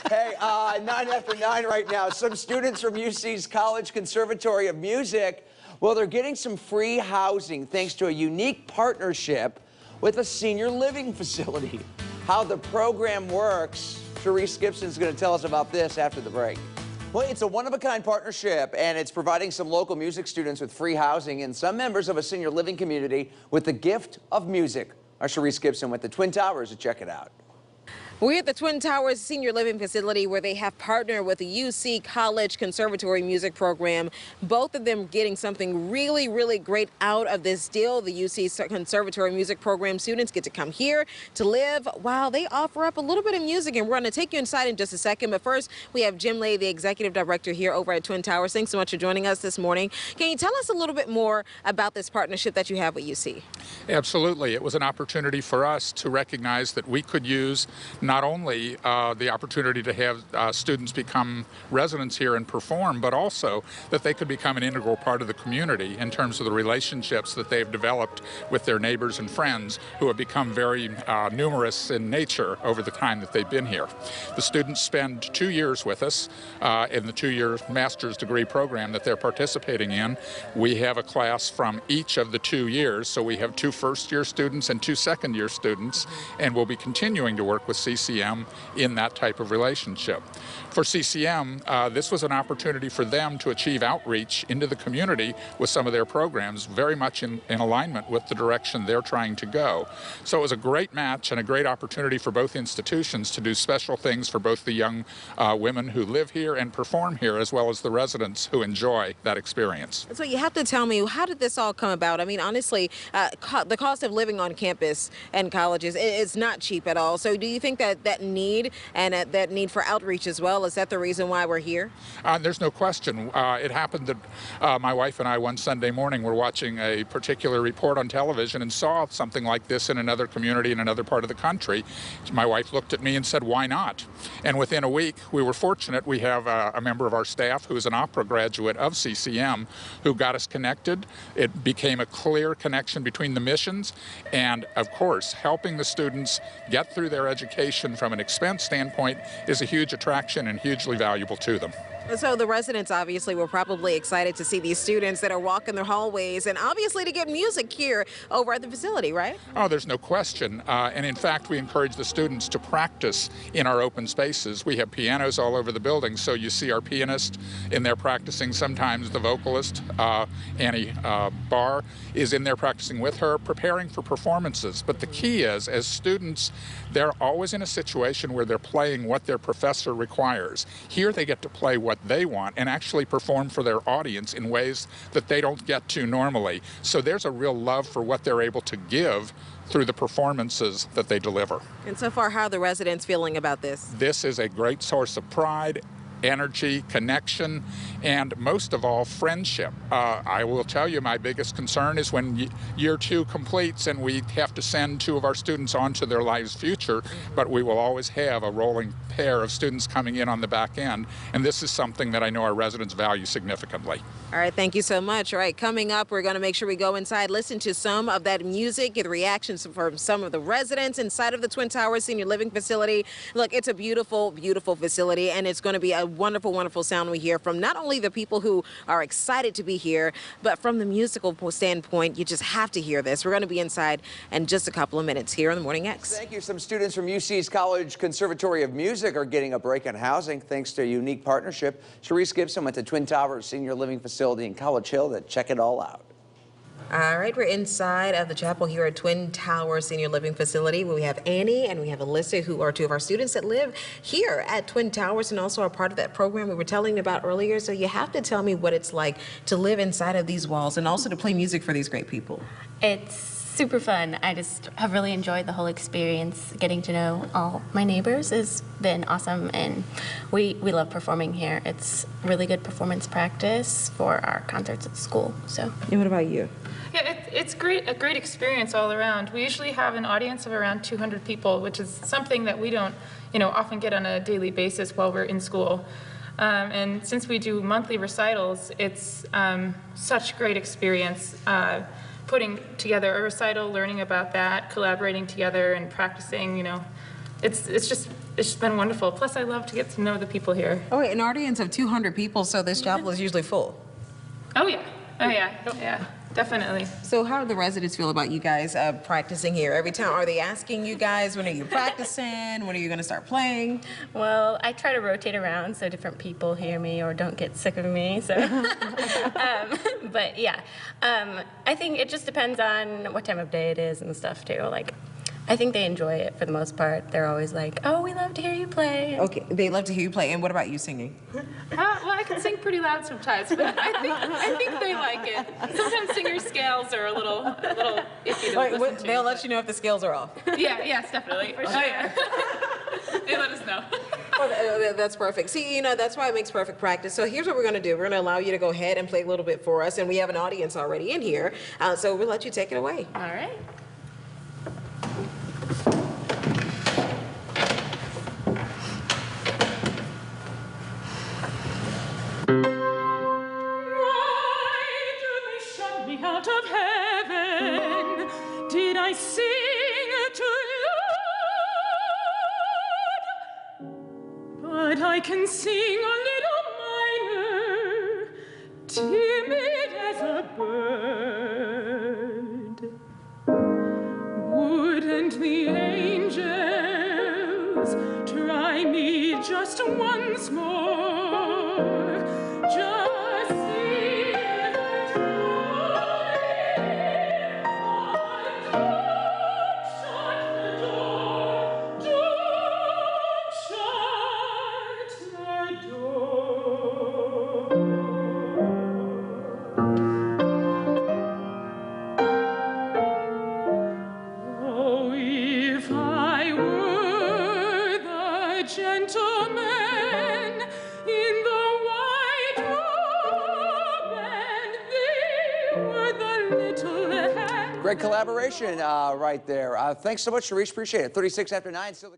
Hey, 9 after 9 right now. Some students from UC's College-Conservatory of Music, well, they're getting some free housing thanks to a unique partnership with a senior living facility. How the program works, Sharice Gibson's going to tell us about this after the break. Well, it's a one-of-a-kind partnership, and it's providing some local music students with free housing and some members of a senior living community with the gift of music. Our Sharice Gibson went to Twin Towers to check it out. We're at the Twin Towers Senior Living Facility where they have partnered with the UC College-Conservatory music program. Both of them getting something really, really great out of this deal. The UC Conservatory music program students get to come here to live while they offer up a little bit of music. And we're going to take you inside in just a second. But first, we have Jim Lay, the executive director here over at Twin Towers. Thanks so much for joining us this morning. Can you tell us a little bit more about this partnership that you have with UC? Absolutely. It was an opportunity for us to recognize that we could use not only the opportunity to have students become residents here and perform, but also that they could become an integral part of the community in terms of the relationships that they've developed with their neighbors and friends who have become very numerous in nature over the time that they've been here. The students spend 2 years with us in the 2-year master's degree program that they're participating in. We have a class from each of the 2 years, so we have 2 first-year students and 2 second-year students, and we'll be continuing to work with CCM in that type of relationship. For CCM, this was an opportunity for them to achieve outreach into the community with some of their programs, very much in alignment with the direction they're trying to go. So it was a great match and a great opportunity for both institutions to do special things for both the young women who live here and perform here, as well as the residents who enjoy that experience. So you have to tell me, how did this all come about? I mean, honestly, the cost of living on campus and colleges is not cheap at all. So do you think that need and that need for outreach as well, is that the reason why we're here? There's no question. It happened that my wife and I one Sunday morning were watching a particular report on television and saw something like this in another community in another part of the country. My wife looked at me and said, why not? And within a week, we were fortunate. We have a member of our staff who is an opera graduate of CCM who got us connected. It became a clear connection between the missions and, of course, helping the students get through their education from an expense standpoint is a huge attraction and hugely valuable to them. So the residents obviously were probably excited to see these students that are walking their hallways and obviously to get music here over at the facility, right? Oh, there's no question. And in fact, we encourage the students to practice in our open spaces. We have pianos all over the building, so you see our pianist in there practicing. Sometimes the vocalist, Annie Barr, is in there practicing with her, preparing for performances. But the key is, as students, they're always in a situation where they're playing what their professor requires. Here they get to play what they want and actually perform for their audience in ways that they don't get to normally. So there's a real love for what they're able to give through the performances that they deliver. And so far, how are the residents feeling about this? This is a great source of pride, energy, connection, and most of all, friendship. I will tell you, my biggest concern is when year 2 completes and we have to send 2 of our students on to their lives' future, but we will always have a rolling pair of students coming in on the back end, and this is something that I know our residents value significantly. All right, thank you so much. All right, coming up, we're going to make sure we go inside, listen to some of that music, get reactions from some of the residents inside of the Twin Towers Senior Living Facility. Look, it's a beautiful, beautiful facility, and it's going to be a wonderful, wonderful sound we hear from not only the people who are excited to be here, but from the musical standpoint, you just have to hear this. We're going to be inside in just a couple of minutes here on the Morning X. Thank you. Some students from UC's College-Conservatory of Music are getting a break in housing thanks to a unique partnership. Sharice Gibson went to Twin Towers Senior Living Facility in College Hill to check it all out. All right, we're inside of the chapel here at Twin Towers Senior Living Facility where we have Annie and we have Alyssa, who are 2 of our students that live here at Twin Towers and also are part of that program we were telling you about earlier. So you have to tell me what it's like to live inside of these walls and also to play music for these great people. It's super fun. I just have really enjoyed the whole experience. Getting to know all my neighbors has been awesome, and we love performing here. It's really good performance practice for our concerts at school. So. And what about you? Yeah, it's great, a great experience all around. We usually have an audience of around 200 people, which is something that we don't, often get on a daily basis while we're in school. And since we do monthly recitals, it's such great experience putting together a recital, learning about that, collaborating together, and practicing, it's been wonderful. Plus, I love to get to know the people here. Oh, wait, an audience of 200 people, so this chapel is usually full. Oh yeah, yeah, definitely. So how do the residents feel about you guys practicing here? Every time, are they asking you guys, when are you practicing? When are you going to start playing? Well, I try to rotate around so different people hear me or don't get sick of me. So, but yeah, I think it just depends on what time of day it is and stuff too. Like, I think they enjoy it for the most part. They're always like, "Oh, we love to hear you play." Okay, they love to hear you play. And what about you singing? Well, I can sing pretty loud sometimes, but I think they like it. Sometimes singers' scales are a little iffy to listen to. They'll let you know if the scales are off. Yes, definitely. Oh yeah. They let us know. Oh, that's perfect. See, that's why it makes perfect practice. So here's what we're going to do. We're going to allow you to go ahead and play a little bit for us, and we have an audience already in here, so we'll let you take it away. All right. Out of heaven did I sing to Lord, but I can sing a little minor, timid as a bird. Wouldn't the angels try me just once more? Just see the gentlemen in the white robe, and they were the little hand. Great collaboration right there. Thanks so much, Sharice. Appreciate it. 36 after 9. Still.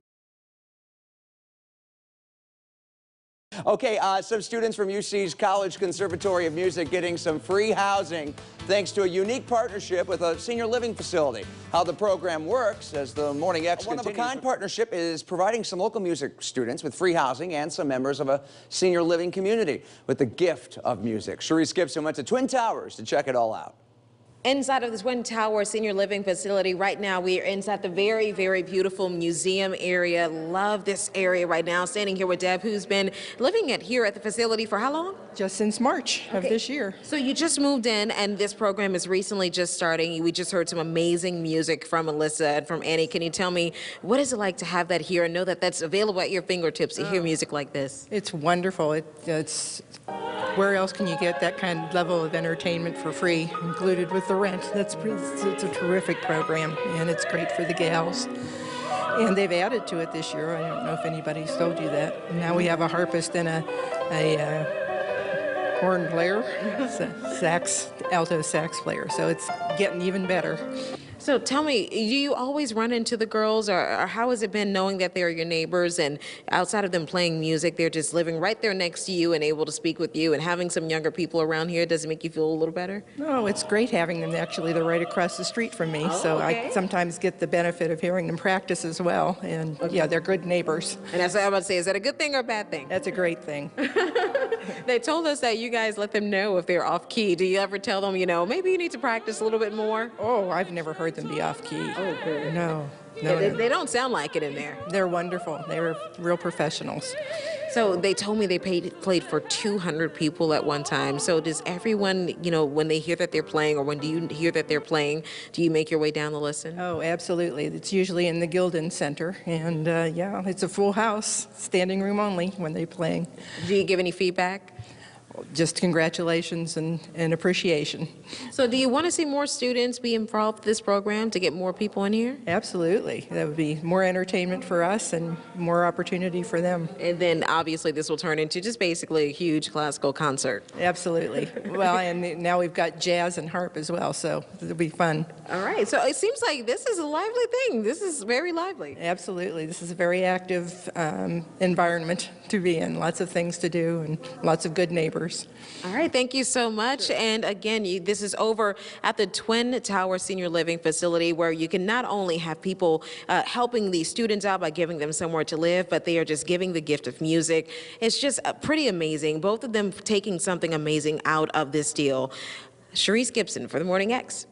Okay, some students from UC's College-Conservatory of Music getting some free housing thanks to a unique partnership with a senior living facility. How the program works as the Morning X continues. A one-of-a-kind partnership is providing some local music students with free housing and some members of a senior living community with the gift of music. Sharice Gibson went to Twin Towers to check it all out. Inside of the Twin Towers Senior Living Facility right now, we are inside the very, very beautiful museum area. Love this area right now. Standing here with Deb, who's been living here at the facility for how long? Just since March of this year. So you just moved in, and this program is recently just starting. We just heard some amazing music from Alyssa and from Annie. Can you tell me, what is it like to have that here and know that that's available at your fingertips to hear music like this? It's wonderful. It's where else can you get that kind of level of entertainment for free, included with the rent? It's a terrific program, and it's great for the gals. And they've added to it this year. I don't know if anybody's told you that. Now we have a harpist and a horn player, alto sax player. So it's getting even better. So tell me, do you always run into the girls, or how has it been knowing that they're your neighbors, and outside of them playing music, they're just living right there next to you and able to speak with you, and having some younger people around here? Does it make you feel a little better? No, it's great having them. Actually, they're right across the street from me, so okay. I sometimes get the benefit of hearing them practice as well. And yeah, they're good neighbors. And that's what I'm about to say. Is that a good thing or a bad thing? That's a great thing. They told us that you guys let them know if they're off key. Do you ever tell them, maybe you need to practice a little bit more? Oh, I've never heard them be off key. Oh, good. No. They don't sound like it in there. They're wonderful. They're real professionals. So they told me they played for 200 people at one time. So does everyone, when they hear that they're playing, or when do you hear that they're playing, do you make your way down to listen? Oh, absolutely. It's usually in the Gildan Center. And yeah, it's a full house, standing room only when they're playing. Do you give any feedback? Just congratulations and appreciation. So do you want to see more students be involved in this program to get more people in here? Absolutely. That would be more entertainment for us and more opportunity for them. And then obviously this will turn into just basically a huge classical concert. Absolutely. Well, and now we've got jazz and harp as well, so it'll be fun. All right. So it seems like this is a lively thing. This is very lively. Absolutely. This is a very active environment to be in. Lots of things to do and lots of good neighbors. neighbors. All right, thank you so much. And again, this is over at the Twin Tower Senior Living Facility, where you can not only have people helping these students out by giving them somewhere to live, but they are just giving the gift of music. It's just pretty amazing. Both of them taking something amazing out of this deal. Sharice Gibson for the Morning X.